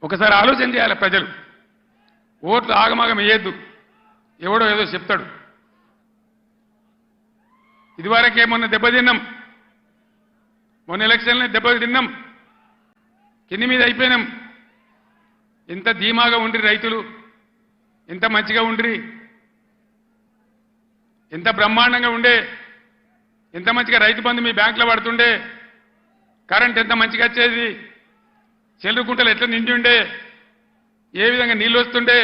ఒకసారి ఆలోచన చేయాలి ప్రజలు. ఓట్లు ఆగమాగం వేయద్దు, ఎవడో ఏదో చెప్తాడు. ఇదివరకే మొన్న దెబ్బతిన్నాం, మొన్న ఎలక్షన్లనే దెబ్బతిన్నాం, కింది మీద అయిపోయినాం. ఎంత ధీమాగా ఉండ్రి రైతులు, ఎంత మంచిగా ఉండ్రి, ఎంత బ్రహ్మాండంగా ఉండే, ఎంత మంచిగా రైతు బంధు మీ బ్యాంకులో పడుతుండే, కరెంట్ ఎంత మంచిగా వచ్చేది, చెల్లుకుంటలు ఎట్లా నిండి ఉండే, ఏ విధంగా నీళ్ళు వస్తుండే,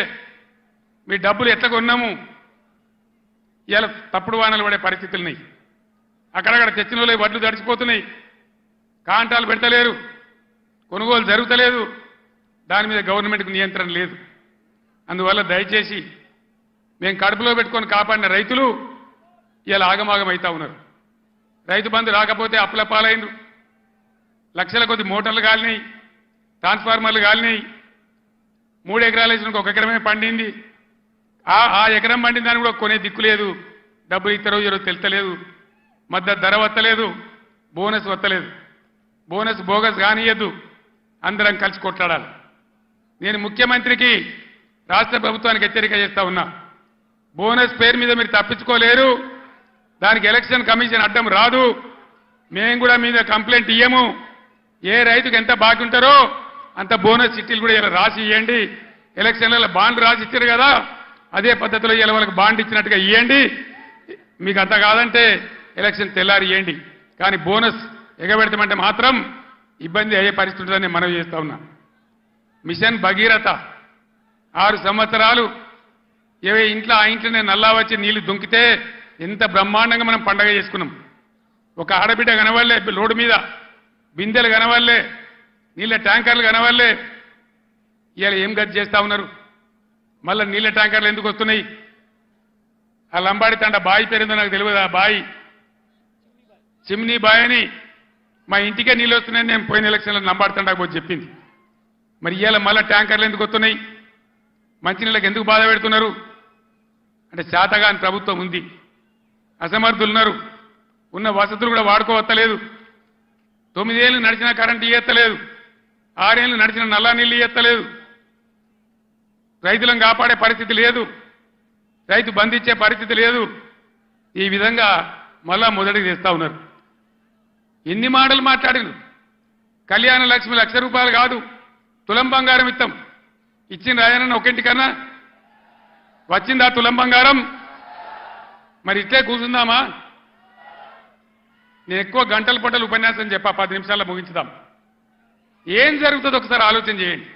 మీ డబ్బులు ఎట్లా కొన్నాము. ఇలా తప్పుడు వానలు పడే పరిస్థితులున్నాయి. అక్కడక్కడ తెచ్చిన వాళ్ళే వడ్లు తడిచిపోతున్నాయి, కాంటాలు పెడతలేరు, కొనుగోలు జరుగుతలేదు, దాని మీద గవర్నమెంట్కు నియంత్రణ లేదు. అందువల్ల దయచేసి మేము కడుపులో పెట్టుకొని కాపాడిన రైతులు ఇలా ఆగమాగం అవుతా ఉన్నారు. రైతు బంధు రాకపోతే అప్పుల పాలైండ్రు, లక్షల కొద్ది మోటార్లు కాలినాయి, ట్రాన్స్ఫార్మర్లు కాలినాయి. 3 ఎకరాలు వేసిన 1 ఎకరమే పండింది. ఆ ఎకరం పండిన దాన్ని కూడా కొనే దిక్కు లేదు, డబ్బులు ఇస్తారో ఇరో తెలుస్తలేదు, మద్దతు ధర వత్తలేదు, బోనస్ వత్తలేదు. బోనస్ బోగస్ కానియద్దు, అందరం కలిసి కొట్లాడాలి. నేను ముఖ్యమంత్రికి రాష్ట్ర ప్రభుత్వానికి హెచ్చరిక చేస్తా ఉన్నా, బోనస్ పేరు మీద మీరు తప్పించుకోలేరు, దానికి ఎలక్షన్ కమిషన్ అడ్డం రాదు. మేము కూడా మీద కంప్లైంట్ ఇయ్యము. ఏ రైతుకు ఎంత బాకీ ఉంటారో అంత బోనస్ చిట్టీలు కూడా ఇలా రాసి ఇవ్వండి. ఎలక్షన్లలో బాండ్లు రాసి ఇచ్చారు కదా, అదే పద్ధతిలో ఇలా వాళ్ళకి బాండ్ ఇచ్చినట్టుగా ఇవ్వండి. మీకు అంత కాదంటే ఎలక్షన్ తెల్లారి ఇవ్వండి, కానీ బోనస్ ఎగబెడతామంటే మాత్రం ఇబ్బంది అయ్యే పరిస్థితి ఉంటుందని మనవి చేస్తా ఉన్నా. మిషన్ భగీరథ 6 సంవత్సరాలు ఇంట్లో ఆ ఇంట్లోనే నల్లా వచ్చి నీళ్లు దుంకితే ఎంత బ్రహ్మాండంగా మనం పండగ చేసుకున్నాం. ఒక ఆడబిడ్డ కనవల్లే, రోడ్డు మీద బిందెలు కనవల్లే, నీళ్ళ ట్యాంకర్లు కనవల్లే. ఇవాళ ఏం గతి చేస్తా ఉన్నారు? మళ్ళీ నీళ్ళ ట్యాంకర్లు ఎందుకు వస్తున్నాయి? ఆ లంబాడి తండ బాయి పేరుందో నాకు తెలియదు. ఆ బాయి చిమ్నీ బాయ్ అని మా ఇంటికే నీళ్ళు వస్తున్నాయని నేను పోయిన ఎలక్షన్లో లంబాడి తండకు పోయి చెప్పింది. మరి ఇవాళ మళ్ళీ ట్యాంకర్లు ఎందుకు వస్తున్నాయి? మంచినీళ్ళకి ఎందుకు బాధ పెడుతున్నారు? అంటే శాతగాని ప్రభుత్వం ఉంది, అసమర్థులున్నారు, ఉన్న వసతులు కూడా వాడుకోవత్తలేదు. 9 ఏళ్ళు నడిచిన కరెంటు ఇయ్యత్తలేదు, 6 ఏళ్ళు నడిచిన నల్లా నీళ్ళు ఇయ్యత్తలేదు, రైతులను కాపాడే పరిస్థితి లేదు, రైతు బంధించే పరిస్థితి లేదు. ఈ విధంగా మళ్ళా మొదటికి తెస్తా ఉన్నారు. ఎన్ని మాటలు మాట్లాడిను. కళ్యాణ లక్ష్మి ₹1,00,000 కాదు, తులం బంగారం ఇస్తాం. ఇచ్చిన రాయనన్న ఒకింటికన్నా వచ్చిందా తులం బంగారం? మరి ఇట్లే కూర్చుందామా? నేను ఎక్కువ గంటల పట్టలు ఉపన్యాసం చెప్పా, 10 నిమిషాల్లో ముగించుదాం. ఏం జరుగుతుందో ఒకసారి ఆలోచన చేయండి.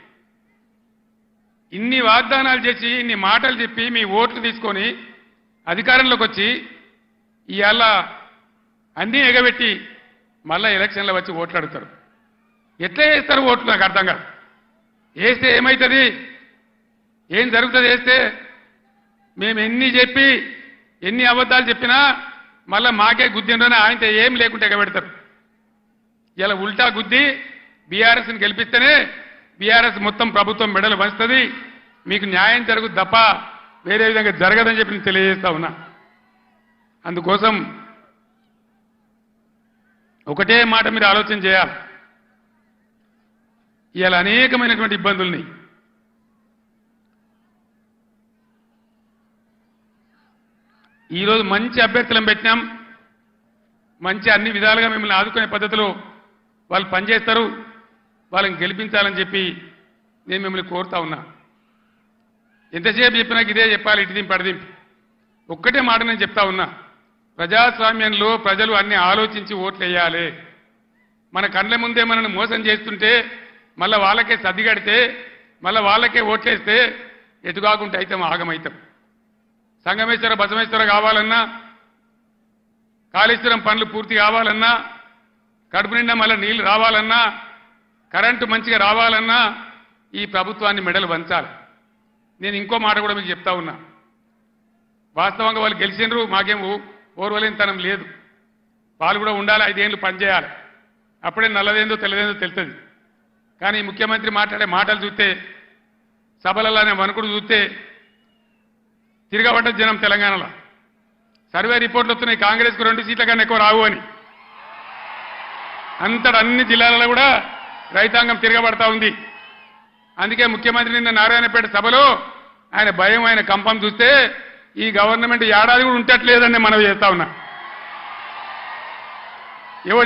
ఇన్ని వాగ్దానాలు చేసి, ఇన్ని మాటలు చెప్పి, మీ ఓట్లు తీసుకొని అధికారంలోకి వచ్చి ఇవాళ అన్నీ ఎగబెట్టి మళ్ళా ఎలక్షన్లో వచ్చి ఓట్లు అడుగుతారు. ఎట్లా వేస్తారు ఓట్లు? నాకు అర్థం కాదు. వేస్తే ఏమవుతుంది? ఏం జరుగుతుంది వేస్తే? మేము ఎన్ని చెప్పి, ఎన్ని అబద్ధాలు చెప్పినా మళ్ళా మాకే గుద్దిండ్రని ఆయనతో ఏం లేకుంటే ఎగబెడతారు. ఇలా ఉల్టా గుద్ది బీఆర్ఎస్ని గెలిపిస్తేనే బీఆర్ఎస్ మొత్తం ప్రభుత్వం మెడలు వంచుతుంది, మీకు న్యాయం జరుగుతుంది తప్ప వేరే విధంగా జరగదని చెప్పి నేను తెలియజేస్తా ఉన్నా. అందుకోసం ఒకటే మాట మీరు ఆలోచన చేయాలి. ఇవాళ అనేకమైనటువంటి ఇబ్బందుల్ని ఈరోజు మంచి అభ్యర్థులను పెట్టినాం, మంచి అన్ని విధాలుగా మిమ్మల్ని ఆదుకునే పద్ధతిలో వాళ్ళు పనిచేస్తారు, వాళ్ళని గెలిపించాలని చెప్పి నేను మిమ్మల్ని కోరుతా ఉన్నా. ఎంతసేపు చెప్పినా ఇదే చెప్పాలి, ఇటు దింపి అడిదింపి. ఒక్కటే మాట నేను చెప్తా ఉన్నా, ప్రజాస్వామ్యంలో ప్రజలు అన్ని ఆలోచించి ఓట్లు వేయాలి. మన కళ్ళ ముందే మనల్ని మోసం చేస్తుంటే మళ్ళీ వాళ్ళకే సర్దిగడితే మళ్ళీ వాళ్ళకే ఓట్లేస్తే ఎటుగాకుంటే అయితే ఆగమవుతాం. సంగమేశ్వర బసమేశ్వర కావాలన్నా, కాళేశ్వరం పనులు పూర్తి కావాలన్నా, కడుపు నిండా మళ్ళీ నీళ్లు రావాలన్నా, కరెంటు మంచిగా రావాలన్నా ఈ ప్రభుత్వాన్ని మెడలు వంచాలి. నేను ఇంకో మాట కూడా మీకు చెప్తా ఉన్నా. వాస్తవంగా వాళ్ళు గెలిచినరు, మాకేం ఓర్వలేనితనం లేదు. వాళ్ళు కూడా ఉండాలి, 5 ఏళ్ళు పనిచేయాలి. అప్పుడే నల్లదేందో తెల్లదేందో తెలుస్తుంది. కానీ ముఖ్యమంత్రి మాట్లాడే మాటలు చూస్తే, సభలలోనే వణుకుడు చూస్తే తిరగబడ్డ జనం తెలంగాణలో. సర్వే రిపోర్ట్లు వస్తున్నాయి, కాంగ్రెస్కు 2 సీట్ల కన్నా ఎక్కువ రావు అని. అంతటా అన్ని జిల్లాలలో కూడా రైతాంగం తిరగబడతా ఉంది. అందుకే ముఖ్యమంత్రి నిన్న నారాయణపేట సభలో ఆయన భయం ఆయన కంపం చూస్తే ఈ గవర్నమెంట్ ఏడాది కూడా ఉంటట్లేదని మనం చేస్తా ఉన్నా